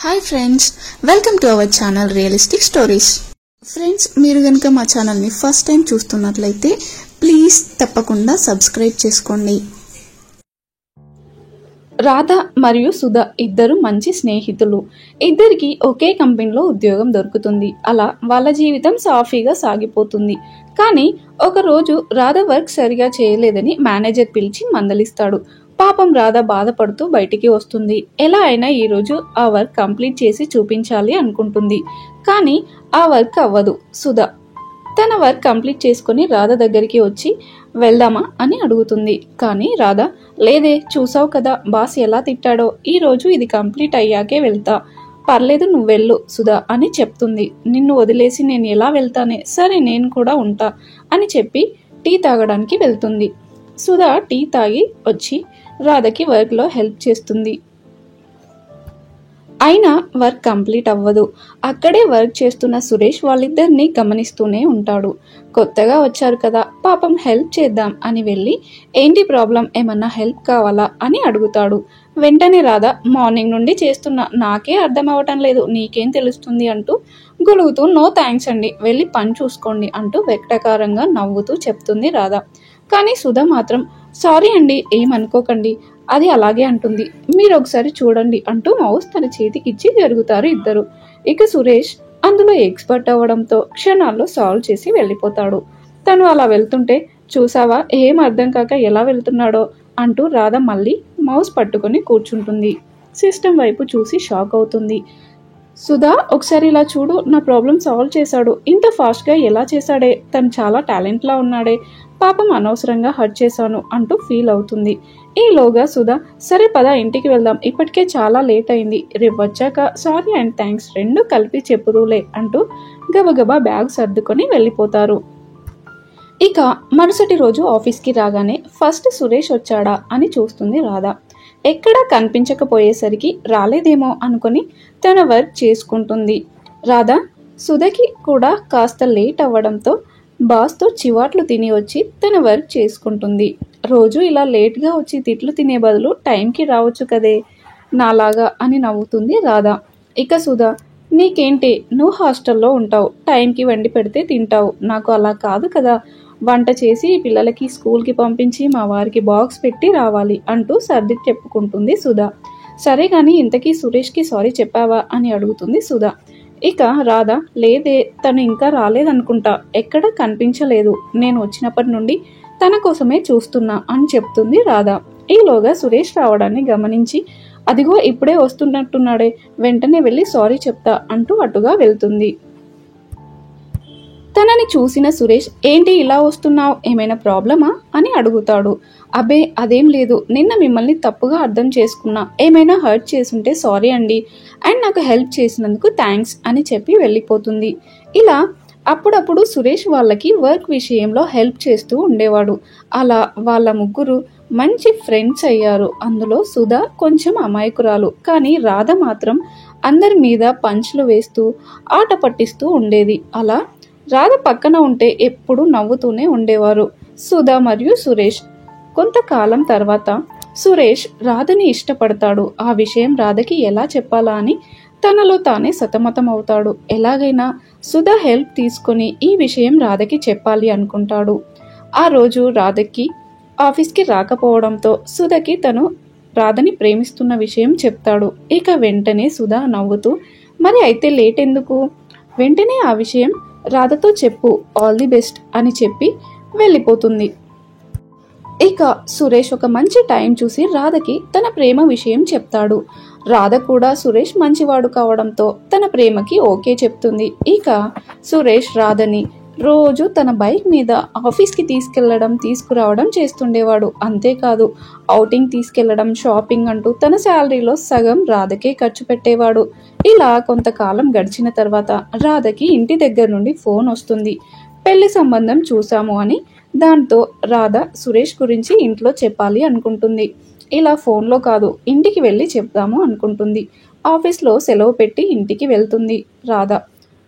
Hi friends, welcome to our channel realistic stories. Friends, మీరు కనుక మా ఛానల్ని ఫస్ట్ టైం చూస్తున్నట్లయితే ప్లీజ్ తప్పకుండా సబ్స్క్రైబ్ చేసుకోండి. రాధ మరియు సుధ ఇద్దరు మంచి స్నేహితులు. ఇద్దరికి ఒకే కంపెనీలో ఉద్యోగం దొరుకుతుంది. అలా వాళ్ళ జీవితం సాఫీగా సాగిపోతుంది. కానీ ఒకరోజు రాధ వర్క్ సరిగా చేయలేదని మేనేజర్ పిలిచి మందలిస్తాడు. పాపం రాధ బాధపడుతూ బయటికి వస్తుంది. ఎలా అయినా ఈరోజు ఆ వర్క్ కంప్లీట్ చేసి చూపించాలి అనుకుంటుంది. కానీ ఆ వర్క్ అవ్వదు. సుధ తన వర్క్ కంప్లీట్ చేసుకుని రాధ దగ్గరికి వచ్చి వెళ్దామా అని అడుగుతుంది. కానీ రాధ లేదే, చూసావు కదా బాస్ ఎలా తిట్టాడో, ఈరోజు ఇది కంప్లీట్ అయ్యాకే వెళ్తా. పర్లేదు నువ్వు వెళ్ళు సుధా అని చెప్తుంది. నిన్ను వదిలేసి నేను ఎలా వెళ్తానే, సరే నేను కూడా ఉంటా అని చెప్పి టీ తాగడానికి వెళ్తుంది. సుధా టీ తాగి వచ్చి రాధకి వర్క్లో హెల్ప్ చేస్తుంది. అయినా వర్క్ కంప్లీట్ అవ్వదు. అక్కడే వర్క్ చేస్తున్న సురేష్ వాళ్ళిద్దరిని గమనిస్తూనే ఉంటాడు. కొత్తగా వచ్చారు కదా, పాపం హెల్ప్ చేద్దాం అని వెళ్ళి ఏంటి ప్రాబ్లం, ఏమన్నా హెల్ప్ కావాలా అని అడుగుతాడు. వెంటనే రాధ మార్నింగ్ నుండి చేస్తున్నా, నాకే అర్థం అవ్వటం లేదు, నీకేం తెలుస్తుంది అంటూ గొలుగుతూ నో థ్యాంక్స్ అండి, వెళ్ళి పని చూసుకోండి అంటూ వెక్టకారంగా నవ్వుతూ చెప్తుంది రాధ. కానీ సుధ మాత్రం సారీ అండి, ఏమనుకోకండి, అది అలాగే అంటుంది, మీరు ఒకసారి చూడండి అంటూ మౌస్ తన చేతికిచ్చి జరుగుతారు ఇద్దరు. ఇక సురేష్ అందులో ఎక్స్పర్ట్ అవ్వడంతో క్షణాల్లో సాల్వ్ చేసి వెళ్ళిపోతాడు. తను అలా వెళ్తుంటే చూసావా ఏం అర్థం కాక ఎలా వెళ్తున్నాడో అంటూ రాధ మళ్ళీ మౌస్ పట్టుకొని కూర్చుంటుంది. సిస్టమ్ వైపు చూసి షాక్ అవుతుంది. సుధా ఒకసారి ఇలా చూడు, నా ప్రాబ్లం సాల్వ్ చేశాడు, ఇంత ఫాస్ట్గా ఎలా చేశాడే, తను చాలా టాలెంట్లా ఉన్నాడే, పాపం అనవసరంగా హర్ట్ చేశాను అంటూ ఫీల్ అవుతుంది. ఈలోగా సుధా సరే పద ఇంటికి వెళ్దాం, ఇప్పటికే చాలా లేట్ అయింది, రేపు వచ్చాక సారీ అండ్ థ్యాంక్స్ రెండు కలిపి చెప్పుదులే అంటూ గబగబా బ్యాగ్ సర్దుకొని వెళ్ళిపోతారు. ఇక మరుసటి రోజు ఆఫీస్కి రాగానే ఫస్ట్ సురేష్ వచ్చాడా అని చూస్తుంది రాధ. ఎక్కడా కనిపించకపోయేసరికి రాలేదేమో అనుకుని తన వర్క్ చేసుకుంటుంది. రాధ సుధకి కూడా కాస్త లేట్ అవ్వడంతో బాస్తో చివాట్లు తిని వచ్చి తన వర్క్ చేసుకుంటుంది. రోజు ఇలా లేట్గా వచ్చి తిట్లు తినే బదులు టైంకి రావచ్చు కదే నాలాగా అని నవ్వుతుంది రాధ. ఇక సుధ నీకేంటి, నువ్వు హాస్టల్లో ఉంటావు, టైంకి వండి పెడితే తింటావు, నాకు అలా కాదు కదా, వంట చేసి పిల్లలకి స్కూల్కి పంపించి మా వారికి బాక్స్ పెట్టి రావాలి అంటూ సర్ది చెప్పుకుంటుంది సుధ. సరే కానీ ఇంతకీ సురేష్కి సారీ చెప్పావా అని అడుగుతుంది సుధ. ఇక రాధ లేదే, తను ఇంకా రాలేదనుకుంటా, ఎక్కడ కనిపించలేదు, నేను వచ్చినప్పటి నుండి తన కోసమే చూస్తున్నా అని చెప్తుంది రాధ. ఈలోగా సురేష్ రావడాన్ని గమనించి అదిగో ఇప్పుడే వస్తున్నట్టున్నాడే, వెంటనే వెళ్ళి సారీ చెప్తా అంటూ అటుగా వెళ్తుంది. తనని చూసిన సురేష్ ఏంటి ఇలా వస్తున్నావు, ఏమైనా ప్రాబ్లమా అని అడుగుతాడు. అబ్బే అదేం లేదు, నిన్న మిమ్మల్ని తప్పుగా అర్థం చేసుకున్నా, ఏమైనా హర్ట్ చేసుంటే సారీ అండి, అండ్ నాకు హెల్ప్ చేసినందుకు థ్యాంక్స్ అని చెప్పి వెళ్ళిపోతుంది. ఇలా అప్పుడప్పుడు సురేష్ వాళ్ళకి వర్క్ విషయంలో హెల్ప్ చేస్తూ ఉండేవాడు. అలా వాళ్ళ ముగ్గురు మంచి ఫ్రెండ్స్ అయ్యారు. అందులో సుధ కొంచెం అమాయకురాలు, కానీ రాధ మాత్రం అందరి మీద పంచులు వేస్తూ ఆట పట్టిస్తూ ఉండేది. అలా రాధ పక్కన ఉంటే ఎప్పుడు నవ్వుతూనే ఉండేవారు సుధ మరియు సురేష్. కొంతకాలం తర్వాత సురేష్ రాధని ఇష్టపడతాడు. ఆ విషయం రాధకి ఎలా చెప్పాలా అని తనలో తానే సతమతం అవుతాడు. ఎలాగైనా సుధ హెల్ప్ తీసుకొని ఈ విషయం రాధకి చెప్పాలి అనుకుంటాడు. ఆ రోజు రాధకి ఆఫీస్కి రాకపోవడంతో సుధకి తను రాధని ప్రేమిస్తున్న విషయం చెప్తాడు. ఇక వెంటనే సుధ నవ్వుతూ మరి అయితే లేట్ ఎందుకు, వెంటనే ఆ విషయం రాధతో చెప్పు, ఆల్ ది బెస్ట్ అని చెప్పి వెళ్ళిపోతుంది. ఇక సురేష్ ఒక మంచి టైం చూసి రాధకి తన ప్రేమ విషయం చెప్తాడు. రాధ కూడా సురేష్ మంచివాడు కావడంతో తన ప్రేమకి ఓకే చెప్తుంది. ఇక సురేష్ రాధని రోజు తన బైక్ మీద ఆఫీస్కి తీసుకెళ్లడం తీసుకురావడం చేస్తుండేవాడు. అంతేకాదు ఔటింగ్ తీసుకెళ్లడం, షాపింగ్ అంటూ తన శాలరీలో సగం రాధకే ఖర్చు పెట్టేవాడు. ఇలా కొంతకాలం గడిచిన తర్వాత రాధకి ఇంటి దగ్గర నుండి ఫోన్ వస్తుంది. పెళ్లి సంబంధం చూసాము అని. దాంతో రాధ సురేష్ గురించి ఇంట్లో చెప్పాలి అనుకుంటుంది. ఇలా ఫోన్లో కాదు, ఇంటికి వెళ్ళి చెప్దాము అనుకుంటుంది. ఆఫీస్లో సెలవు పెట్టి ఇంటికి వెళ్తుంది రాధ.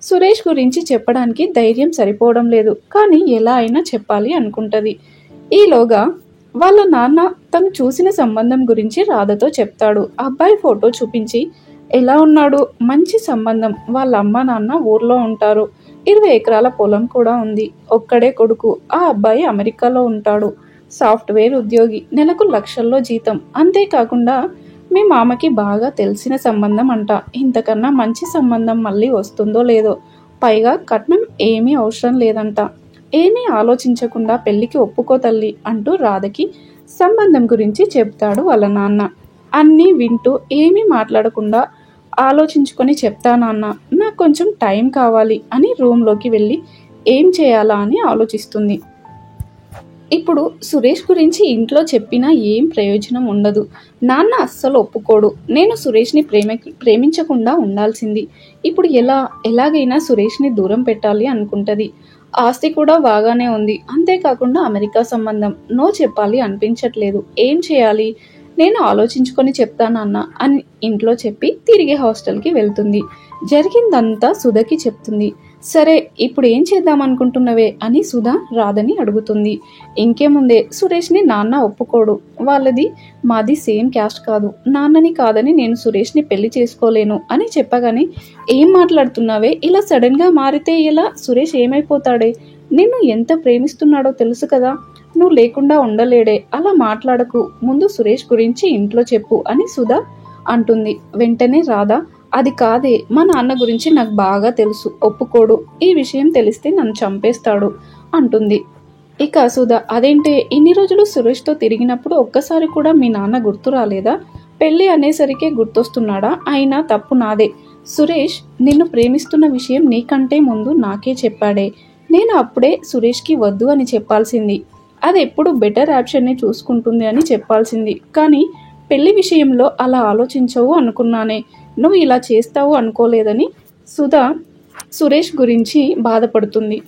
సురేష్ గురించి చెప్పడానికి ధైర్యం సరిపోవడం లేదు, కానీ ఎలా అయినా చెప్పాలి అనుకుంటది. ఈలోగా వాళ్ళ నాన్న తను చూసిన సంబంధం గురించి రాధతో చెప్తాడు. అబ్బాయి ఫోటో చూపించి ఎలా ఉన్నాడు? మంచి సంబంధం. వాళ్ళ అమ్మ నాన్న ఊర్లో ఉంటారు. 20 ఎకరాల పొలం కూడా ఉంది. ఒక్కడే కొడుకు. ఆ అబ్బాయి అమెరికాలో ఉంటాడు. సాఫ్ట్వేర్ ఉద్యోగి. నెలకు లక్షల్లో జీతం. అంతేకాకుండా మీ మామకి బాగా తెలిసిన సంబంధం అంట. ఇంతకన్నా మంచి సంబంధం మళ్ళీ వస్తుందో లేదో. పైగా కట్నం ఏమీ అవసరం లేదంట. ఏమీ ఆలోచించకుండా పెళ్లికి ఒప్పుకో తల్లి అంటూ రాధకి సంబంధం గురించి చెప్తాడు వాళ్ళ నాన్న. అన్నీ వింటూ ఏమీ మాట్లాడకుండా ఆలోచించుకొని చెప్తా నాన్న, నాకు కొంచెం టైం కావాలి అని రూమ్లోకి వెళ్ళి ఏం చేయాలా అని ఆలోచిస్తుంది. ఇప్పుడు సురేష్ గురించి ఇంట్లో చెప్పినా ఏం ప్రయోజనం ఉండదు. నాన్న అస్సలు ఒప్పుకోడు. నేను సురేష్ని ప్రేమించకుండా ఉండాల్సింది. ఇప్పుడు ఎలాగైనా సురేష్ని దూరం పెట్టాలి అనుకుంటది. ఆస్తి కూడా బాగానే ఉంది. అంతేకాకుండా అమెరికా సంబంధం. నో చెప్పాలి అనిపించట్లేదు. ఏం చేయాలి? నేను ఆలోచించుకొని చెప్తానన్నా అని ఇంట్లో చెప్పి తిరిగి హాస్టల్కి వెళ్తుంది. జరిగిందంతా సుధకి చెప్తుంది. సరే ఇప్పుడు ఏం చేద్దాం అనుకుంటున్నవే అని సుధ రాధని అడుగుతుంది. ఇంకేముందే, సురేష్ని నాన్న ఒప్పుకోడు. వాళ్ళది మాది సేమ్ క్యాస్ట్ కాదు. నాన్నని కాదని నేను సురేష్ని పెళ్లి చేసుకోలేను అని చెప్పగానే, ఏం మాట్లాడుతున్నావే? ఇలా సడన్గా మారితే ఎలా? సురేష్ ఏమైపోతాడే? నిన్ను ఎంత ప్రేమిస్తున్నాడో తెలుసు కదా. నువ్వు లేకుండా ఉండలేడే. అలా మాట్లాడకు. ముందు సురేష్ గురించి ఇంట్లో చెప్పు అని సుధ అంటుంది. వెంటనే రాధ, అది కాదే, మా నాన్న గురించి నాకు బాగా తెలుసు. ఒప్పుకోడు. ఈ విషయం తెలిస్తే నన్ను చంపేస్తాడు అంటుంది. ఇక సుధ, అదేంటే ఇన్ని రోజులు సురేష్తో తిరిగినప్పుడు ఒక్కసారి కూడా మీ నాన్న గుర్తు రాలేదా? పెళ్లి అనేసరికే గుర్తొస్తున్నాడా? అయినా తప్పు నాదే. సురేష్ నిన్ను ప్రేమిస్తున్న విషయం నీకంటే ముందు నాకే చెప్పాడే. నేను అప్పుడే సురేష్కి వద్దు అని చెప్పాల్సింది. అది ఎప్పుడు బెటర్ ఆప్షన్ని చూసుకుంటుంది అని చెప్పాల్సింది. కానీ పెళ్లి విషయంలో అలా ఆలోచించవు అనుకున్నానే. నువ్వు ఇలా చేస్తావు అనుకోలేదని సుధ సురేష్ గురించి బాధపడుతుంది.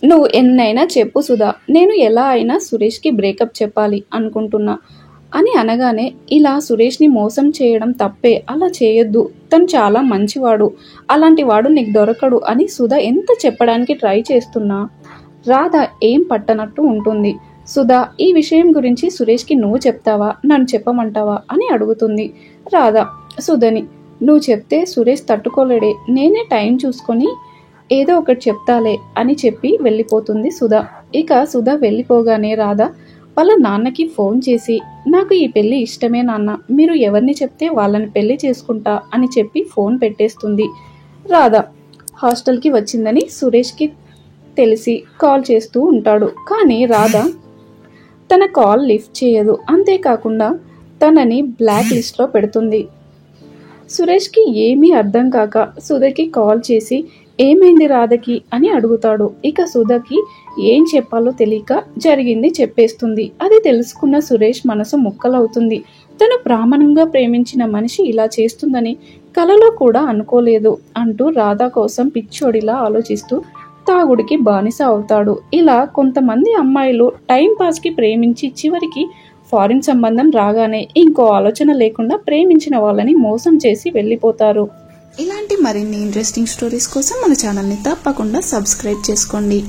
నువ్వు ఎన్నైనా చెప్పు సుధా, నేను ఎలా అయినా సురేష్కి బ్రేకప్ చెప్పాలి అనుకుంటున్నా అని అనగానే, ఇలా సురేష్ని మోసం చేయడం తప్పే. అలా చేయొద్దు. తను చాలా మంచివాడు. అలాంటి వాడు నీకు దొరకడు అని సుధ ఎంత చెప్పడానికి ట్రై చేస్తున్నా రాధ ఏం పట్టనట్టు ఉంటుంది. సుధా, ఈ విషయం గురించి సురేష్కి నువ్వు చెప్తావా, నన్ను చెప్పమంటావా అని అడుగుతుంది రాధ సుధని. నువ్వు చెప్తే సురేష్ తట్టుకోలేడే. నేనే టైం చూసుకొని ఏదో ఒకటి చెప్తాలే అని చెప్పి వెళ్ళిపోతుంది సుధ. ఇక సుధ వెళ్ళిపోగానే రాధ వాళ్ళ నాన్నకి ఫోన్ చేసి, నాకు ఈ పెళ్లి ఇష్టమే నాన్న, మీరు ఎవరిని చెప్తే వాళ్ళని పెళ్లి చేసుకుంటా అని చెప్పి ఫోన్ పెట్టేస్తుంది. రాధ హాస్టల్కి వచ్చిందని సురేష్కి తెలిసి కాల్ చేస్తూ ఉంటాడు. కానీ రాధ తన కాల్ లిఫ్ట్ చేయదు. అంతేకాకుండా తనని బ్లాక్ లిస్ట్లో పెడుతుంది. సురేష్కి ఏమీ అర్థం కాక సుధకి కాల్ చేసి ఏమైంది రాధకి అని అడుగుతాడు. ఇక సుధకి ఏం చెప్పాలో తెలియక జరిగింది చెప్పేస్తుంది. అది తెలుసుకున్న సురేష్ మనసు ముక్కలవుతుంది. తను ప్రామాణంగా ప్రేమించిన మనిషి ఇలా చేస్తుందని కలలో కూడా అనుకోలేదు అంటూ రాధ కోసం పిచ్చోడిలా ఆలోచిస్తూ తాగుడికి బానిస అవుతాడు. ఇలా కొంతమంది అమ్మాయిలు టైం పాస్కి ప్రేమించి చివరికి ఫారిన్ సంబంధం రాగానే ఇంకో ఆలోచన లేకుండా ప్రేమించిన వాళ్ళని మోసం చేసి వెళ్ళిపోతారు. ఇలాంటి మరిన్ని ఇంట్రెస్టింగ్ స్టోరీస్ కోసం మన ఛానల్ని తప్పకుండా సబ్స్క్రైబ్ చేసుకోండి.